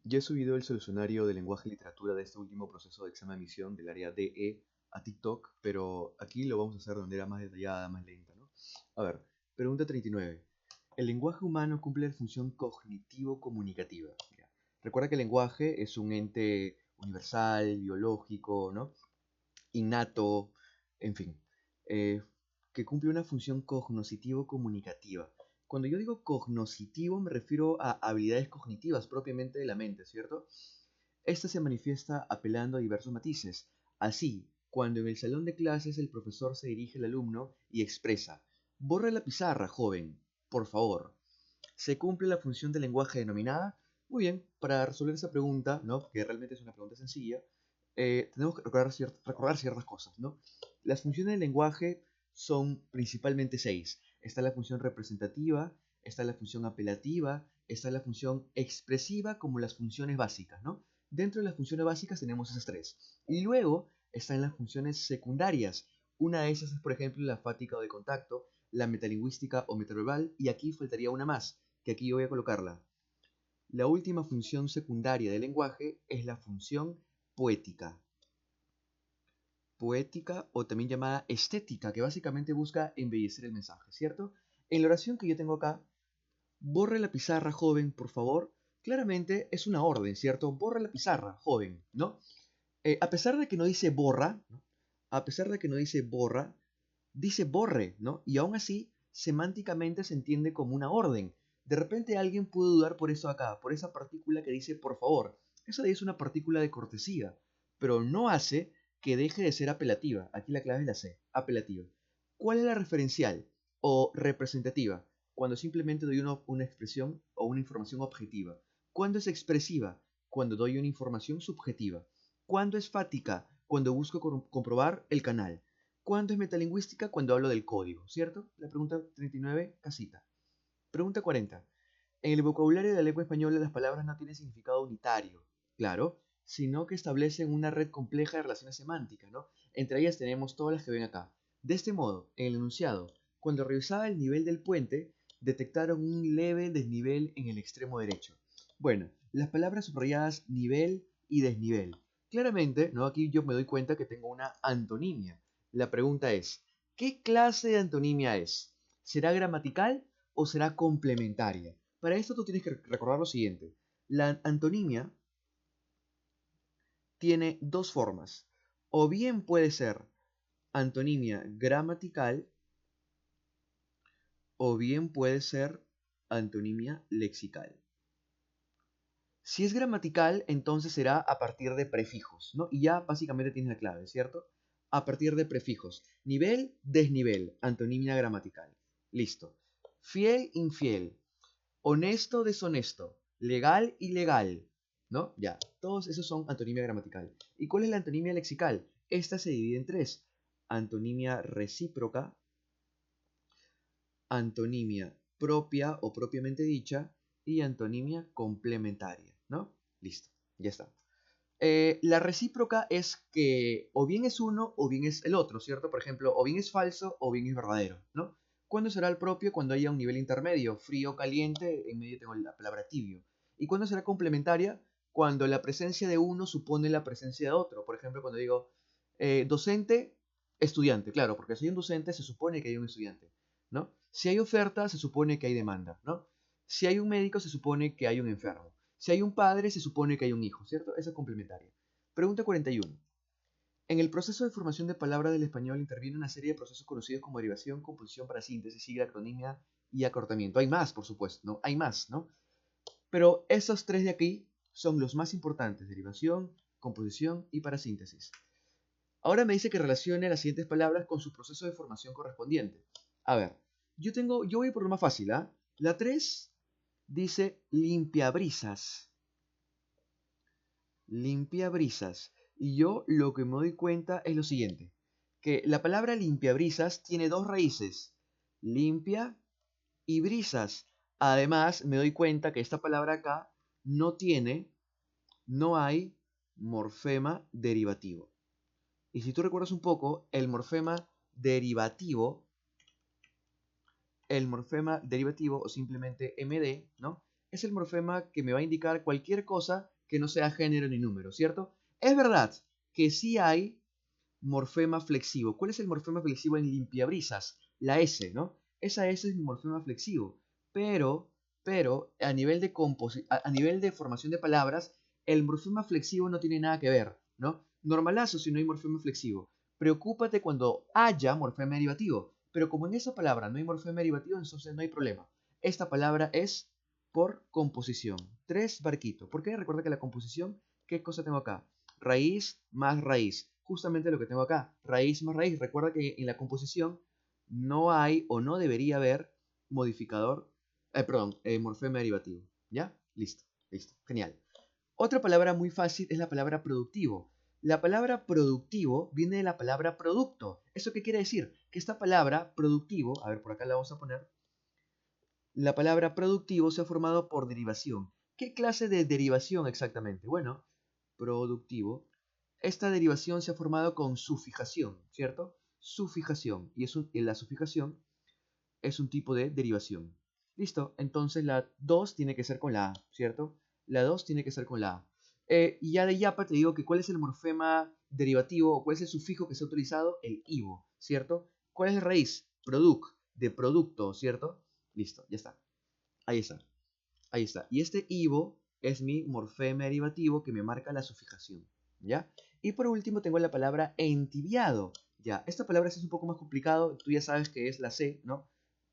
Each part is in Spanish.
Ya he subido el solucionario de lenguaje y literatura de este último proceso de examen de admisión del área DE a TikTok, pero aquí lo vamos a hacer de manera más detallada, más lenta, ¿no? A ver, pregunta 39. El lenguaje humano cumple la función cognitivo-comunicativa. Mira, recuerda que el lenguaje es un ente universal, biológico, ¿no? Innato, en fin, eh, que cumple una función cognoscitivo-comunicativa. Cuando yo digo cognoscitivo me refiero a habilidades cognitivas propiamente de la mente, ¿cierto? Esta se manifiesta apelando a diversos matices. Así, cuando en el salón de clases el profesor se dirige al alumno y expresa, borra la pizarra, joven, por favor. ¿Se cumple la función del lenguaje denominada? Muy bien, para resolver esa pregunta, ¿no? Que realmente es una pregunta sencilla, tenemos que recordar ciertas cosas, ¿no? Las funciones del lenguaje son principalmente seis. Está la función representativa, está la función apelativa, está la función expresiva como las funciones básicas, ¿no? Dentro de las funciones básicas tenemos esas tres. Y luego están las funciones secundarias. Una de esas es, por ejemplo, la fática o de contacto, la metalingüística o metaverbal, y aquí faltaría una más, que aquí yo voy a colocarla. La última función secundaria del lenguaje es la función poética. Poética o también llamada estética, que básicamente busca embellecer el mensaje, ¿cierto? En la oración que yo tengo acá, borre la pizarra, joven, por favor, claramente es una orden, ¿cierto? Borre la pizarra, joven, ¿no? A pesar de que no dice borra, ¿no? A pesar de que no dice borra, dice borre, ¿no? Y aún así, semánticamente se entiende como una orden. De repente alguien puede dudar por eso acá, por esa partícula que dice por favor. Esa es una partícula de cortesía, pero no hace que deje de ser apelativa. Aquí la clave es la C, apelativa. ¿Cuál es la referencial o representativa? Cuando simplemente doy una expresión o una información objetiva. ¿Cuándo es expresiva? Cuando doy una información subjetiva. ¿Cuándo es fática? Cuando busco comprobar el canal. ¿Cuándo es metalingüística? Cuando hablo del código, ¿cierto? La pregunta 39, casita. Pregunta 40. En el vocabulario de la lengua española las palabras no tienen significado unitario, claro, sino que establecen una red compleja de relaciones semánticas, ¿no? Entre ellas tenemos todas las que ven acá. De este modo, en el enunciado, cuando revisaba el nivel del puente, detectaron un leve desnivel en el extremo derecho. Bueno, las palabras subrayadas nivel y desnivel. Claramente, ¿no? Aquí yo me doy cuenta que tengo una antonimia. La pregunta es, ¿qué clase de antonimia es? ¿Será gramatical o será complementaria? Para esto tú tienes que recordar lo siguiente. La antonimia tiene dos formas. O bien puede ser antonimia gramatical o bien puede ser antonimia lexical. Si es gramatical, entonces será a partir de prefijos, ¿no? Y ya básicamente tienes la clave, ¿cierto? A partir de prefijos. Nivel, desnivel, antonimia gramatical. Listo. Fiel, infiel. Honesto, deshonesto. Legal, ilegal. ¿No? Ya. Todos esos son antonimia gramatical. ¿Y cuál es la antonimia lexical? Esta se divide en tres. Antonimia recíproca, antonimia propia o propiamente dicha y antonimia complementaria, ¿no? Listo, ya está. La recíproca es que o bien es uno o bien es el otro, ¿cierto? Por ejemplo, o bien es falso o bien es verdadero, ¿no? ¿Cuándo será el propio? Cuando haya un nivel intermedio, frío, caliente, en medio tengo la palabra tibio. ¿Y cuándo será complementaria? Cuando la presencia de uno supone la presencia de otro. Por ejemplo, cuando digo docente, estudiante, claro, porque si hay un docente se supone que hay un estudiante, ¿no? Si hay oferta, se supone que hay demanda, ¿no? Si hay un médico, se supone que hay un enfermo. Si hay un padre, se supone que hay un hijo, ¿cierto? Esa es complementaria. Pregunta 41. En el proceso de formación de palabras del español interviene una serie de procesos conocidos como derivación, composición para síntesis, sigla, acronimia y acortamiento. Hay más, por supuesto, ¿no? Hay más, ¿no? Pero esos tres de aquí son los más importantes, derivación, composición y parasíntesis. Ahora me dice que relacione las siguientes palabras con su proceso de formación correspondiente. A ver, yo voy por lo más fácil, ¿ah? La 3 dice limpiabrisas. Limpiabrisas. Y yo lo que me doy cuenta es lo siguiente, que la palabra limpiabrisas tiene dos raíces, limpia y brisas. Además, me doy cuenta que esta palabra acá no hay morfema derivativo. Y si tú recuerdas un poco, el morfema derivativo o simplemente MD, ¿no? Es el morfema que me va a indicar cualquier cosa que no sea género ni número, ¿cierto? Es verdad que sí hay morfema flexivo. ¿Cuál es el morfema flexivo en limpiabrisas? La S, ¿no? Esa S es mi morfema flexivo. Pero a nivel a nivel de formación de palabras, el morfema flexivo no tiene nada que ver, ¿no? Normalazo si no hay morfema flexivo. Preocúpate cuando haya morfema derivativo. Pero como en esa palabra no hay morfema derivativo, entonces no hay problema. Esta palabra es por composición. 3 barquito. ¿Por qué? Recuerda que la composición, ¿qué cosa tengo acá? Raíz más raíz. Justamente lo que tengo acá. Raíz más raíz. Recuerda que en la composición no hay o no debería haber modificador, morfema derivativo. ¿Ya? Listo, listo. Genial. Otra palabra muy fácil es la palabra productivo. La palabra productivo viene de la palabra producto. ¿Eso qué quiere decir? Que esta palabra productivo, a ver, por acá la vamos a poner. La palabra productivo se ha formado por derivación. ¿Qué clase de derivación exactamente? Bueno, productivo. Esta derivación se ha formado con sufijación, ¿cierto? Sufijación. Y la sufijación es un tipo de derivación. Listo, entonces la 2 tiene que ser con la A, ¿cierto? La 2 tiene que ser con la A. Y ya de yapa te digo que cuál es el morfema derivativo o cuál es el sufijo que se ha utilizado, el ivo, ¿cierto? ¿Cuál es la raíz? Produc, de producto, ¿cierto? Listo, ya está. Ahí está. Ahí está. Y este ivo es mi morfema derivativo que me marca la sufijación, ¿ya? Y por último tengo la palabra entibiado, ¿ya? Esta palabra sí es un poco más complicado, tú ya sabes que es la C, ¿no?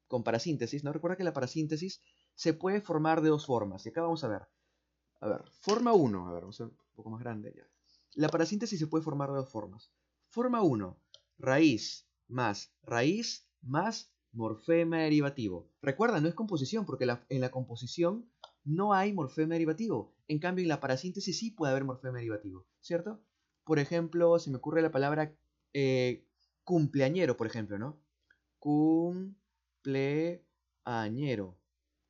Con parasíntesis, ¿no? Recuerda que la parasíntesis se puede formar de dos formas. Y acá vamos a ver. A ver, forma 1. A ver, vamos a ver un poco más grande ya. La parasíntesis se puede formar de dos formas. Forma 1. Raíz más morfema derivativo. Recuerda, no es composición, porque en la composición no hay morfema derivativo. En cambio, en la parasíntesis sí puede haber morfema derivativo, ¿cierto? Por ejemplo, se me ocurre la palabra cumpleañero, por ejemplo, ¿no? Cumpleañero.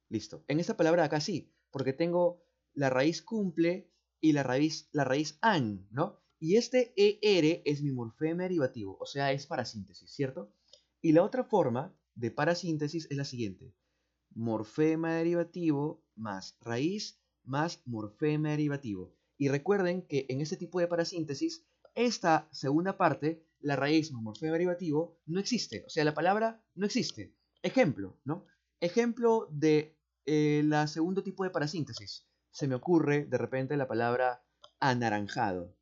Listo. En esta palabra acá sí, porque tengo la raíz cumple y la raíz an, ¿no? Y este ER es mi morfema derivativo, o sea, es parasíntesis, ¿cierto? Y la otra forma de parasíntesis es la siguiente. Morfema derivativo más raíz más morfema derivativo. Y recuerden que en este tipo de parasíntesis, esta segunda parte, la raíz más morfema derivativo, no existe. O sea, la palabra no existe. Ejemplo, ¿no? Ejemplo de la segundo tipo de parasíntesis. Se me ocurre de repente la palabra anaranjado.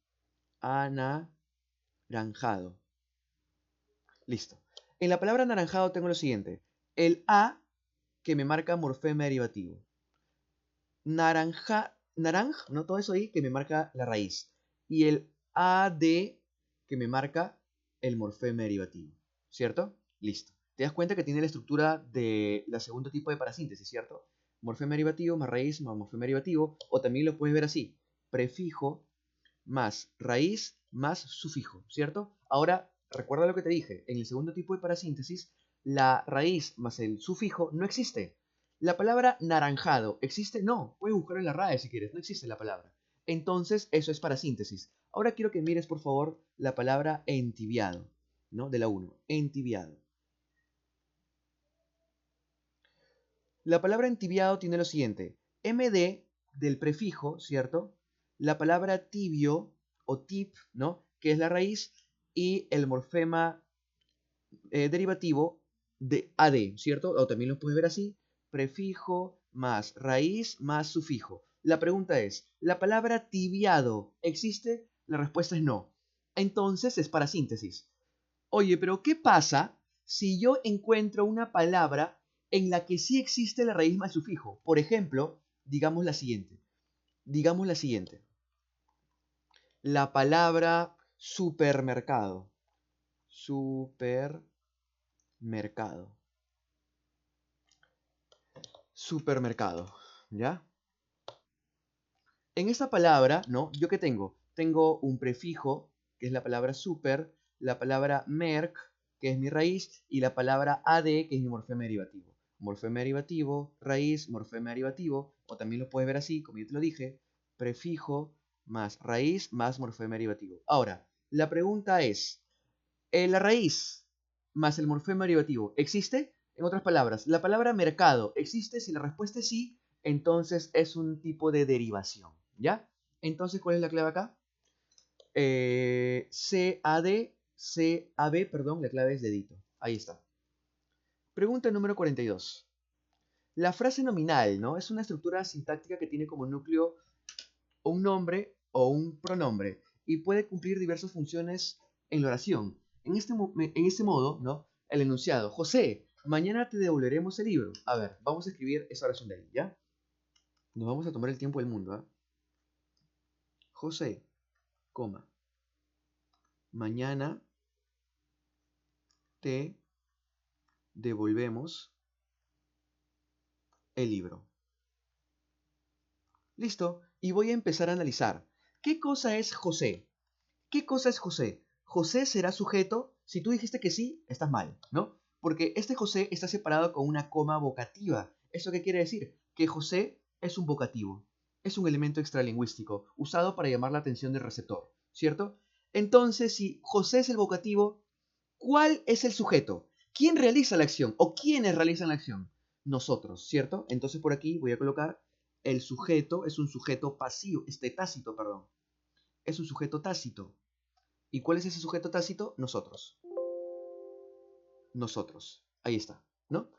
Anaranjado. Listo. En la palabra anaranjado tengo lo siguiente. El A que me marca morfema derivativo. Naranja, ¿no? Todo eso ahí que me marca la raíz. Y el AD que me marca el morfema derivativo. ¿Cierto? Listo. Te das cuenta que tiene la estructura de la segundo tipo de parasíntesis, ¿cierto? Morfema derivativo más raíz más morfema derivativo. O también lo puedes ver así. Prefijo más raíz más sufijo, ¿cierto? Ahora, recuerda lo que te dije. En el segundo tipo de parasíntesis, la raíz más el sufijo no existe. La palabra naranjado, ¿existe? No, puedes buscarlo en la RAE si quieres, no existe la palabra. Entonces, eso es parasíntesis. Ahora quiero que mires, por favor, la palabra entibiado, ¿no? De la 1, entibiado. La palabra entibiado tiene lo siguiente. MD del prefijo, ¿cierto? La palabra tibio o tip, ¿no? Que es la raíz, y el morfema derivativo de AD, ¿cierto? O también lo puedes ver así, prefijo más raíz más sufijo. La pregunta es, ¿la palabra tibiado existe? La respuesta es no. Entonces es parasíntesis. Oye, pero ¿qué pasa si yo encuentro una palabra en la que sí existe la raíz más sufijo? Por ejemplo, digamos la siguiente. Digamos la siguiente. La palabra supermercado. Supermercado. Supermercado, ¿ya? En esta palabra, ¿no? ¿Yo qué tengo? Tengo un prefijo, que es la palabra super, la palabra merc, que es mi raíz, y la palabra ad, que es mi morfema derivativo. Morfema derivativo, raíz, morfema derivativo, o también lo puedes ver así, como yo te lo dije, prefijo más raíz más morfema derivativo. Ahora, la pregunta es, la raíz más el morfema derivativo, ¿existe? En otras palabras, la palabra mercado, ¿existe? Si la respuesta es sí, entonces es un tipo de derivación, ¿ya? Entonces, ¿cuál es la clave acá? CAB, perdón, la clave es dedito. Ahí está. Pregunta número 42. La frase nominal, ¿no? Es una estructura sintáctica que tiene como núcleo un nombre o un pronombre y puede cumplir diversas funciones en la oración. En este modo, ¿no? El enunciado, José, mañana te devolveremos el libro. A ver, vamos a escribir esa oración de ahí, ¿ya? Nos vamos a tomar el tiempo del mundo, ¿ah? José, coma, mañana te devolvemos el libro. Listo. Y voy a empezar a analizar. ¿Qué cosa es José? ¿Qué cosa es José? José será sujeto. Si tú dijiste que sí, estás mal, ¿no? Porque este José está separado con una coma vocativa. ¿Eso qué quiere decir? Que José es un vocativo. Es un elemento extralingüístico usado para llamar la atención del receptor, ¿cierto? Entonces, si José es el vocativo, ¿cuál es el sujeto? ¿Quién realiza la acción? ¿O quiénes realizan la acción? Nosotros, ¿cierto? Entonces por aquí voy a colocar el sujeto, es un sujeto pasivo, tácito, perdón. Es un sujeto tácito. ¿Y cuál es ese sujeto tácito? Nosotros. Nosotros. Ahí está, ¿no?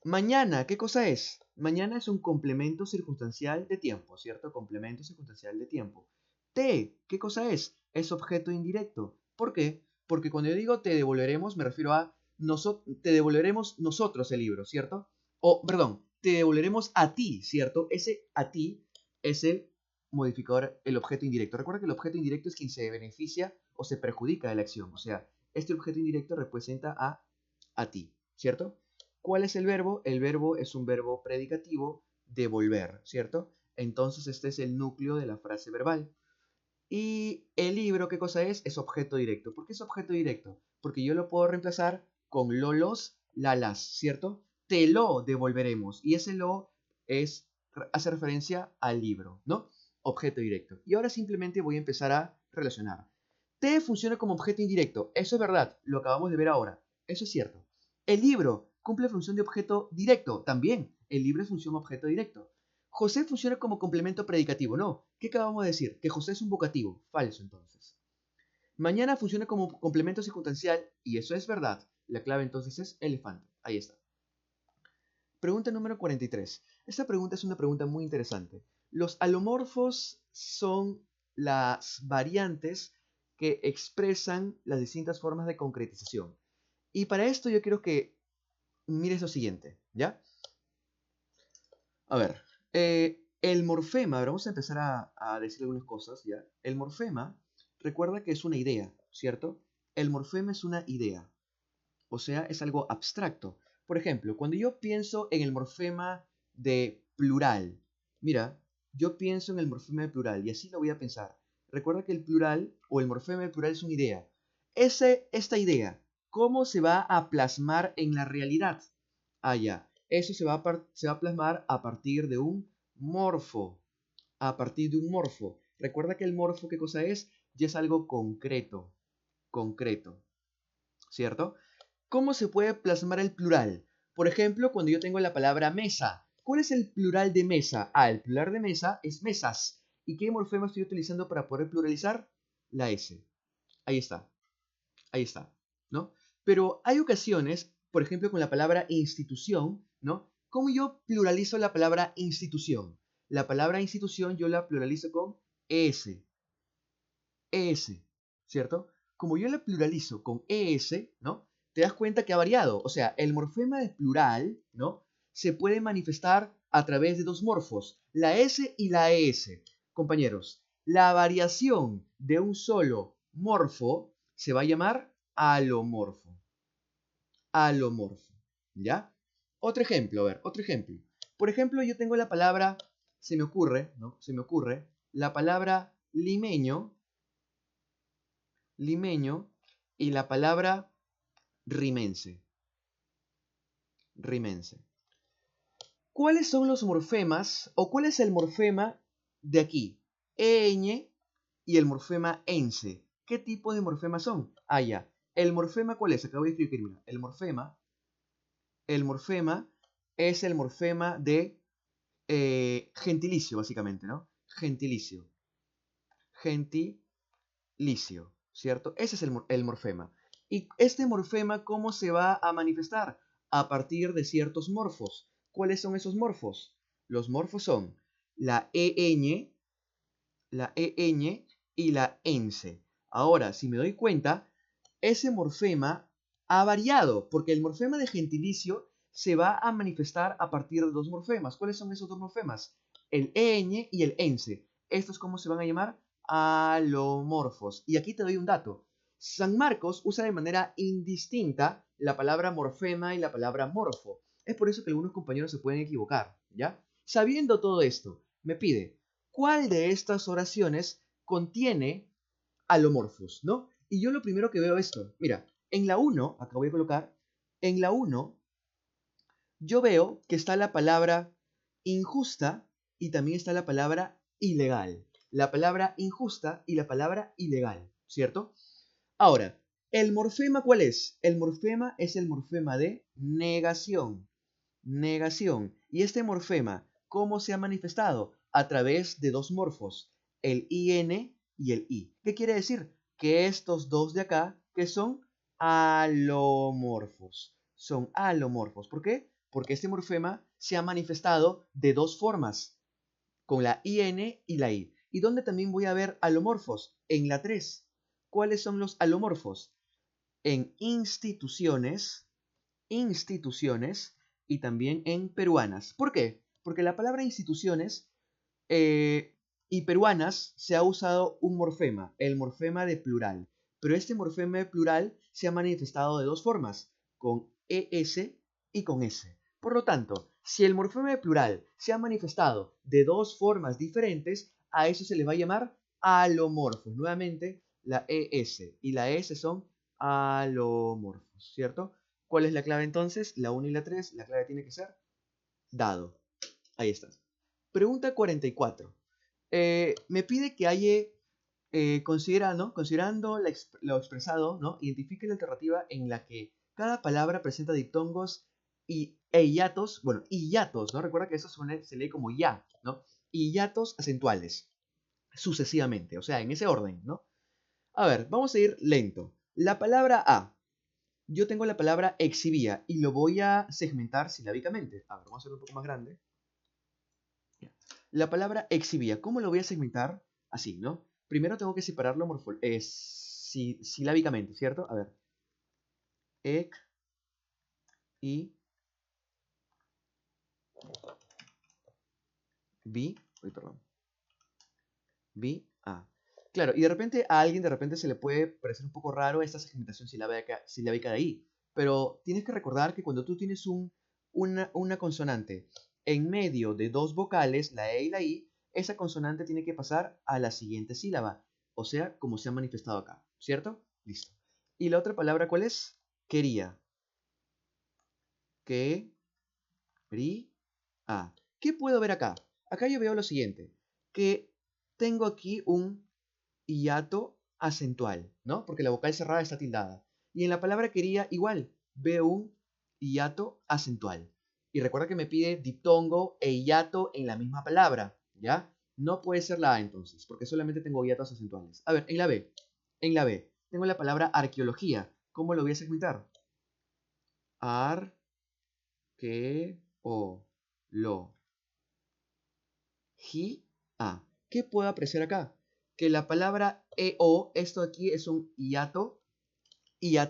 Mañana, ¿qué cosa es? Mañana es un complemento circunstancial de tiempo, ¿cierto? Complemento circunstancial de tiempo. Te, ¿qué cosa es? Es objeto indirecto. ¿Por qué? Porque cuando yo digo te devolveremos, me refiero a te devolveremos nosotros el libro, ¿cierto? O, perdón, te devolveremos a ti, ¿cierto? Ese a ti es el modificador, el objeto indirecto. Recuerda que el objeto indirecto es quien se beneficia o se perjudica de la acción. O sea, este objeto indirecto representa a ti, ¿cierto? ¿Cuál es el verbo? El verbo es un verbo predicativo, devolver, ¿cierto? Entonces este es el núcleo de la frase verbal. Y el libro, ¿qué cosa es? Es objeto directo. ¿Por qué es objeto directo? Porque yo lo puedo reemplazar con lolos, lalas, ¿cierto? Te lo devolveremos. Y ese lo hace referencia al libro, ¿no? Objeto directo. Y ahora simplemente voy a empezar a relacionar. Te funciona como objeto indirecto. Eso es verdad. Lo acabamos de ver ahora. Eso es cierto. El libro cumple función de objeto directo. También. El libro es función objeto directo. José funciona como complemento predicativo. No. ¿Qué acabamos de decir? Que José es un vocativo. Falso, entonces. Mañana funciona como complemento circunstancial. Y eso es verdad. La clave entonces es elefante. Ahí está. Pregunta número 43. Esta pregunta es una pregunta muy interesante. Los alomorfos son las variantes que expresan las distintas formas de concretización. Y para esto yo quiero que mires lo siguiente, ¿ya? A ver, el morfema, vamos a empezar a decir algunas cosas, ¿ya? El morfema, recuerda que es una idea, ¿cierto? El morfema es una idea, o sea, es algo abstracto. Por ejemplo, cuando yo pienso en el morfema de plural, mira, yo pienso en el morfema de plural y así lo voy a pensar. Recuerda que el plural o el morfema de plural es una idea. Esta idea, ¿cómo se va a plasmar en la realidad? Ah, ya. Eso se va a plasmar a partir de un morfo. A partir de un morfo. Recuerda que el morfo, ¿qué cosa es? Ya es algo concreto. Concreto. ¿Cierto? ¿Cómo se puede plasmar el plural? Por ejemplo, cuando yo tengo la palabra mesa. ¿Cuál es el plural de mesa? Ah, el plural de mesa es mesas. ¿Y qué morfema estoy utilizando para poder pluralizar? La S. Ahí está. Ahí está. ¿No? Pero hay ocasiones, por ejemplo, con la palabra institución, ¿no? ¿Cómo yo pluralizo la palabra institución? La palabra institución yo la pluralizo con ES. ES. ¿Cierto? Como yo la pluralizo con ES, ¿no? Te das cuenta que ha variado. O sea, el morfema de plural, ¿no? Se puede manifestar a través de dos morfos, la S y la ES. Compañeros, la variación de un solo morfo se va a llamar alomorfo. Alomorfo. ¿Ya? Otro ejemplo, a ver, otro ejemplo. Por ejemplo, yo tengo la palabra, se me ocurre, ¿no? Se me ocurre la palabra limeño, limeño y la palabra rimense. Rimense. ¿Cuáles son los morfemas o cuál es el morfema de aquí? Ñ y el morfema ense. ¿Qué tipo de morfemas son? Ah, ya. ¿El morfema cuál es? Acabo de escribir, mira. El morfema es el morfema de gentilicio, básicamente, ¿no? Gentilicio. gentilicio, ¿cierto? Ese es el morfema. ¿Y este morfema cómo se va a manifestar? A partir de ciertos morfos. ¿Cuáles son esos morfos? Los morfos son la EN y la ENSE. Ahora, si me doy cuenta, ese morfema ha variado, porque el morfema de gentilicio se va a manifestar a partir de dos morfemas. ¿Cuáles son esos dos morfemas? El EN y el ENSE. ¿Estos cómo se van a llamar? Alomorfos. Y aquí te doy un dato. San Marcos usa de manera indistinta la palabra morfema y la palabra morfo. Es por eso que algunos compañeros se pueden equivocar, ¿ya? Sabiendo todo esto, me pide, ¿cuál de estas oraciones contiene alomorfos, ¿no? Y yo lo primero que veo es esto. Mira, en la 1, acá voy a colocar, en la 1, yo veo que está la palabra injusta y también está la palabra ilegal. La palabra injusta y la palabra ilegal, ¿cierto? Ahora, ¿el morfema cuál es? El morfema es el morfema de negación. Negación. ¿Y este morfema cómo se ha manifestado? A través de dos morfos, el IN y el I. ¿Qué quiere decir? Que estos dos de acá, que son alomorfos. Son alomorfos. ¿Por qué? Porque este morfema se ha manifestado de dos formas, con la IN y la I. ¿Y dónde también voy a ver alomorfos? En la 3. ¿Cuáles son los alomorfos? En instituciones y también en peruanas. ¿Por qué? Porque la palabra instituciones y peruanas se ha usado un morfema, el morfema de plural. Pero este morfema de plural se ha manifestado de dos formas, con ES y con S. Por lo tanto, si el morfema de plural se ha manifestado de dos formas diferentes, a eso se le va a llamar alomorfos. Nuevamente, la ES y la S son alomorfos, ¿cierto? ¿Cuál es la clave entonces? La 1 y la 3, la clave tiene que ser dado. Ahí está. Pregunta 44. Me pide que haya, considerando lo expresado, ¿no? Identifique la alternativa en la que cada palabra presenta diptongos e hiatos, bueno, hiatos, ¿no? Recuerda que eso se lee como ya, ¿no? Y hiatos acentuales, sucesivamente, o sea, en ese orden, ¿no? A ver, vamos a ir lento. La palabra A. Yo tengo la palabra exhibía y lo voy a segmentar silábicamente. A ver, vamos a hacerlo un poco más grande. La palabra exhibía, ¿cómo lo voy a segmentar? Así, ¿no? Primero tengo que separarlo silábicamente, ¿cierto? A ver. Ex, y, vi, uy, perdón. Vi, a. Claro, y de repente a alguien de repente se le puede parecer un poco raro esta segmentación silábica de ahí. Pero tienes que recordar que cuando tú tienes una consonante en medio de dos vocales, la E y la I, esa consonante tiene que pasar a la siguiente sílaba. O sea, como se ha manifestado acá. ¿Cierto? Listo. ¿Y la otra palabra cuál es? Quería. Quería. ¿Qué puedo ver acá? Acá yo veo lo siguiente. Que tengo aquí un hiato acentual, ¿no? Porque la vocal cerrada está tildada. Y en la palabra quería igual, veo un hiato acentual. Y recuerda que me pide diptongo e hiato en la misma palabra, ¿ya? No puede ser la A entonces, porque solamente tengo hiatos acentuales. A ver, en la B, tengo la palabra arqueología. ¿Cómo lo voy a segmentar? Ar, que, o, lo, ji, a. ¿Qué puedo apreciar acá? Que la palabra EO, esto aquí es un hiato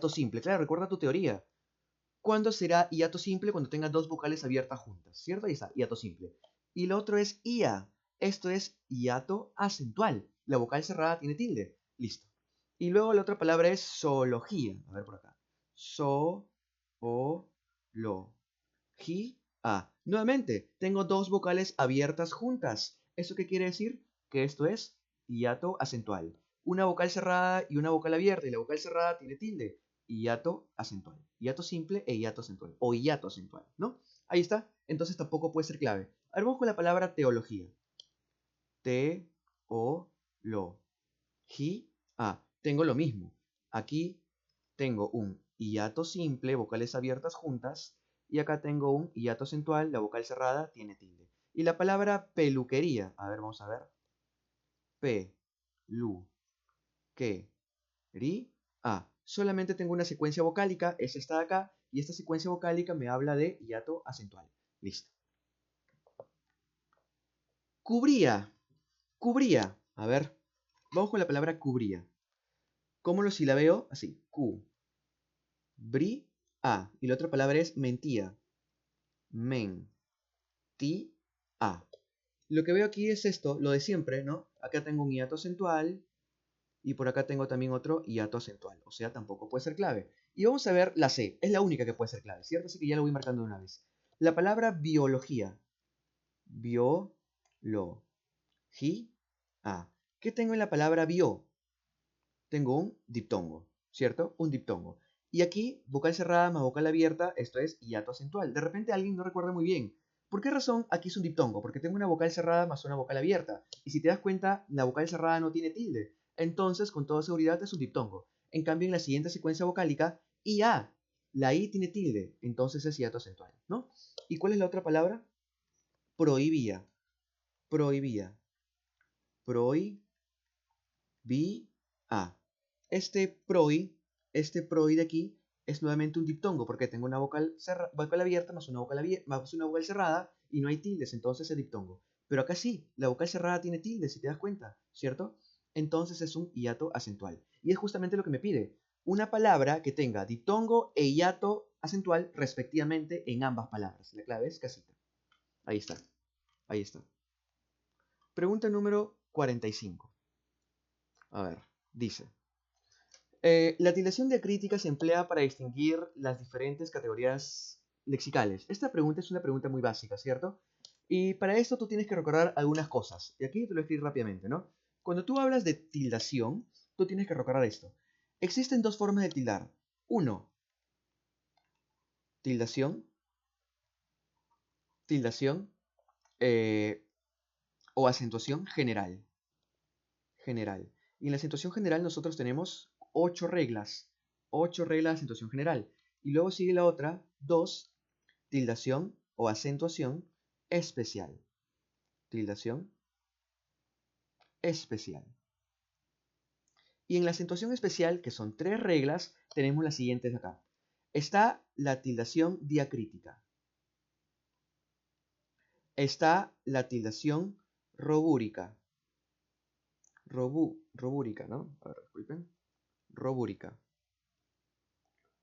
simple. Claro, recuerda tu teoría. ¿Cuándo será hiato simple? Cuando tenga dos vocales abiertas juntas, ¿cierto? Ahí está, hiato simple. Y lo otro es IA. Esto es hiato acentual. La vocal cerrada tiene tilde. Listo. Y luego la otra palabra es zoología. A ver por acá. So, o, lo, ji, a. Nuevamente, tengo dos vocales abiertas juntas. ¿Eso qué quiere decir? Que esto es hiato acentual. Una vocal cerrada y una vocal abierta, y la vocal cerrada tiene tilde. Hiato acentual. Hiato simple e hiato acentual. O hiato acentual, ¿no? Ahí está. Entonces tampoco puede ser clave. Ahora vamos con la palabra teología. Te, o, lo, ji, a. Tengo lo mismo. Aquí tengo un hiato simple, vocales abiertas juntas, y acá tengo un hiato acentual, la vocal cerrada tiene tilde. Y la palabra peluquería, a ver, vamos a ver. lu, que, ri, a. Solamente tengo una secuencia vocálica, es esta de acá, y esta secuencia vocálica me habla de hiato acentual. Listo. Cubría, cubría. A ver, vamos con la palabra cubría. ¿Cómo lo silabeo? Así, cu, bri, a. Y la otra palabra es mentía. Men, ti, a. Lo que veo aquí es esto, lo de siempre, ¿no? Acá tengo un hiato acentual y por acá tengo también otro hiato acentual. O sea, tampoco puede ser clave. Y vamos a ver la C. Es la única que puede ser clave, ¿cierto? Así que ya lo voy marcando de una vez. La palabra biología. Biología. ¿Qué tengo en la palabra bio? Tengo un diptongo, ¿cierto? Un diptongo. Y aquí, vocal cerrada más vocal abierta, esto es hiato acentual. De repente alguien no recuerda muy bien. ¿Por qué razón aquí es un diptongo? Porque tengo una vocal cerrada más una vocal abierta. Y si te das cuenta, la vocal cerrada no tiene tilde. Entonces, con toda seguridad, es un diptongo. En cambio, en la siguiente secuencia vocálica, IA. La I tiene tilde. Entonces es hiato acentual, ¿no? ¿Y cuál es la otra palabra? Prohibía. Prohibía. Prohibía. Este proi de aquí es nuevamente un diptongo porque tengo una vocal abierta más una vocal cerrada y no hay tildes, entonces es diptongo. Pero acá sí, la vocal cerrada tiene tildes, si te das cuenta, ¿cierto? Entonces es un hiato acentual. Y es justamente lo que me pide. Una palabra que tenga diptongo e hiato acentual respectivamente en ambas palabras. La clave es casita. Ahí está. Ahí está. Pregunta número 45. A ver, dice. La tildación diacrítica se emplea para distinguir las diferentes categorías lexicales. Esta pregunta es una pregunta muy básica, ¿cierto? Y para esto tú tienes que recordar algunas cosas. Y aquí te lo escribo rápidamente, ¿no? Cuando tú hablas de tildación, tú tienes que recordar esto. Existen dos formas de tildar. Uno, tildación, tildación o acentuación general. General. Y en la acentuación general nosotros tenemos 8 reglas. 8 reglas de acentuación general. Y luego sigue la otra, 2, tildación o acentuación especial. Tildación especial. Y en la acentuación especial, que son 3 reglas, tenemos las siguientes acá. Está la tildación diacrítica. Está la tildación robúrica. Robúrica, ¿no? A ver, disculpen. Robúrica.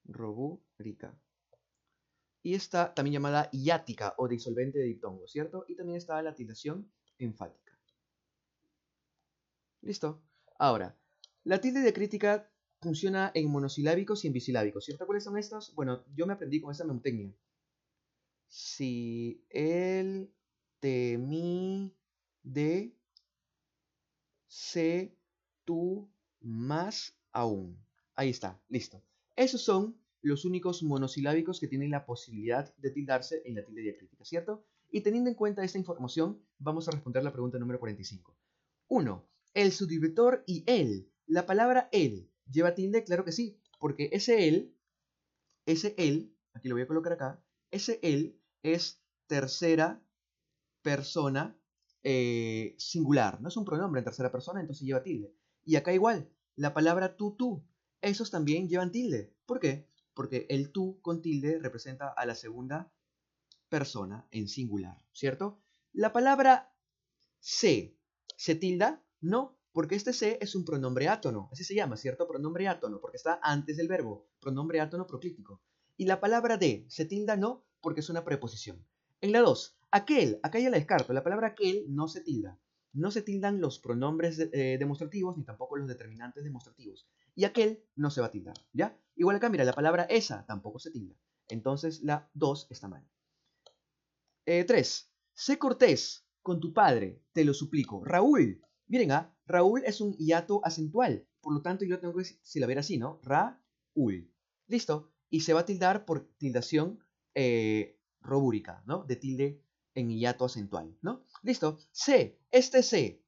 Robúrica. Y está también llamada hiática o disolvente de diptongo, ¿cierto? Y también está la tildación enfática. ¿Listo? Ahora, la tilde diacrítica funciona en monosilábicos y en bisilábicos, ¿cierto? ¿Cuáles son estos? Bueno, yo me aprendí con esta mnemotecnia. Si, él, te, mi, de, se, tú, más, aún. Ahí está, listo. Esos son los únicos monosilábicos que tienen la posibilidad de tildarse en la tilde diacrítica, ¿cierto? Y teniendo en cuenta esta información, vamos a responder la pregunta número 45. 1. El subdirector y él. La palabra él, ¿lleva tilde? Claro que sí, porque ese él, aquí lo voy a colocar acá, ese él es tercera persona singular, no es un pronombre en tercera persona, entonces lleva tilde. Y acá igual, la palabra tú, esos también llevan tilde. ¿Por qué? Porque el tú con tilde representa a la segunda persona en singular, ¿cierto? La palabra ¿se tilda? No, porque este se es un pronombre átono, así se llama, ¿cierto? Pronombre átono, porque está antes del verbo, pronombre átono proclítico. Y la palabra ¿se tilda? No, porque es una preposición. En la 2, aquel, acá ya la descarto, la palabra aquel no se tilda. No se tildan los pronombres demostrativos ni tampoco los determinantes demostrativos. Y aquel no se va a tildar, ¿ya? Igual acá, mira, la palabra esa tampoco se tilda. Entonces la 2 está mal. 3. Sé cortés con tu padre, te lo suplico. Raúl. Miren, Raúl es un hiato acentual. Por lo tanto, yo tengo que silabar así, ¿no? Raúl. Listo. Y se va a tildar por tildación robúrica, ¿no? De tilde en hiato acentual, ¿no? Listo. C. Este C.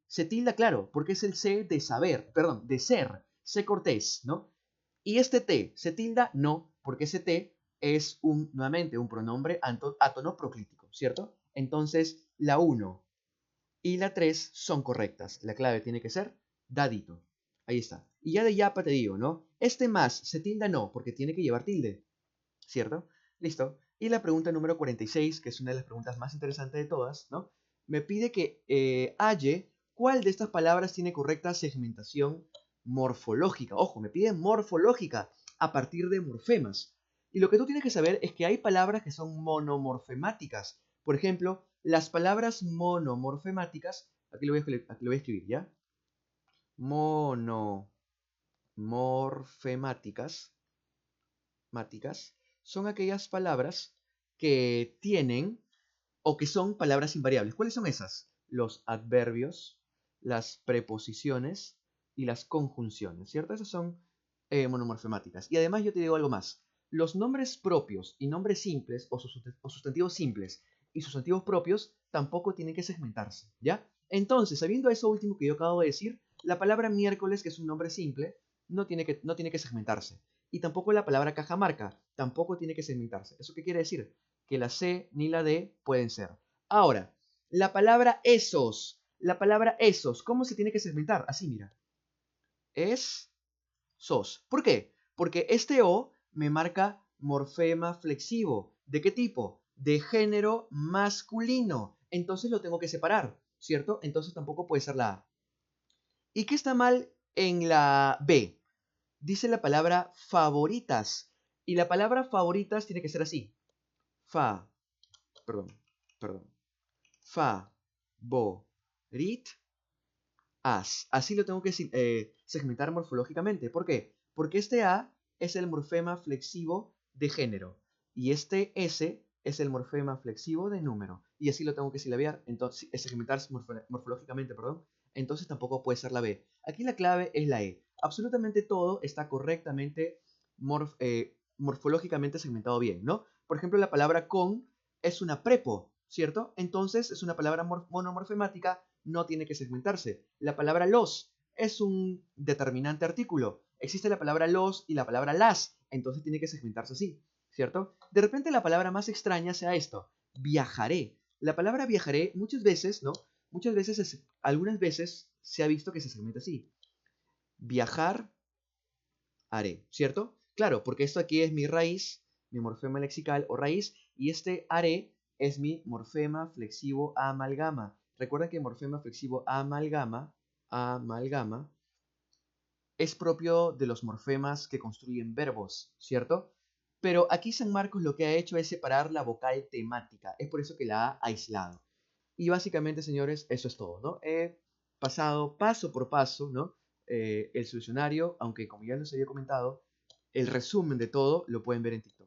Se tilda, claro, porque es el C de saber, perdón, de ser. Sé cortés, ¿no? Y este T, ¿se tilda? No, porque ese T es nuevamente un pronombre átono proclítico, ¿cierto? Entonces, la 1 y la 3 son correctas. La clave tiene que ser dadito. Ahí está. Y ya de yapa te digo, ¿no? Este más se tilda no, porque tiene que llevar tilde. ¿Cierto? Listo. Y la pregunta número 46, que es una de las preguntas más interesantes de todas, ¿no? Me pide que halle cuál de estas palabras tiene correcta segmentación morfológica. Ojo, me pide morfológica a partir de morfemas. Y lo que tú tienes que saber es que hay palabras que son monomorfemáticas. Por ejemplo, las palabras monomorfemáticas, aquí lo voy a escribir, ¿ya? Monomorfemáticas son aquellas palabras que tienen o que son palabras invariables. ¿Cuáles son esas? Los adverbios, las preposiciones y las conjunciones, ¿cierto? Esas son monomorfemáticas. Y además yo te digo algo más. Los nombres propios y nombres simples o sustantivos simples y sustantivos propios tampoco tienen que segmentarse, ¿ya? Entonces, sabiendo eso último que yo acabo de decir, la palabra miércoles, que es un nombre simple, no tiene que segmentarse. Y tampoco la palabra cajamarca, tampoco tiene que segmentarse. ¿Eso qué quiere decir? Que la C ni la D pueden ser. Ahora, la palabra esos, ¿cómo se tiene que segmentar? Así, mira. Es sos. ¿Por qué? Porque este O me marca morfema flexivo. ¿De qué tipo? De género masculino. Entonces lo tengo que separar, ¿cierto? Entonces tampoco puede ser la A. ¿Y qué está mal en la B? Dice la palabra favoritas. Y la palabra favoritas tiene que ser así. Fa, perdón, perdón. Fa, bo, rit, as. Así lo tengo que segmentar morfológicamente. ¿Por qué? Porque este A es el morfema flexivo de género y este S es el morfema flexivo de número. Y así lo tengo que silabiar, entonces, segmentar morfológicamente, perdón. Entonces tampoco puede ser la B. Aquí la clave es la E. Absolutamente todo está correctamente morfológicamente segmentado bien, ¿no? Por ejemplo, la palabra con es una prepo, ¿cierto? Entonces es una palabra monomorfemática, no tiene que segmentarse. La palabra los es un determinante artículo. Existe la palabra los y la palabra las, entonces tiene que segmentarse así, ¿cierto? De repente la palabra más extraña sea esto, viajaré. La palabra viajaré muchas veces, ¿no? Muchas veces, algunas veces se ha visto que se segmenta así. Viajar, haré, ¿cierto? Claro, porque esto aquí es mi raíz, mi morfema lexical o raíz, y este haré es mi morfema flexivo amalgama. Recuerda que morfema flexivo amalgama, es propio de los morfemas que construyen verbos, ¿cierto? Pero aquí San Marcos lo que ha hecho es separar la vocal temática, es por eso que la ha aislado. Y básicamente, señores, eso es todo, ¿no? He pasado paso por paso, ¿no? El solucionario, aunque como ya les había comentado, el resumen de todo lo pueden ver en TikTok.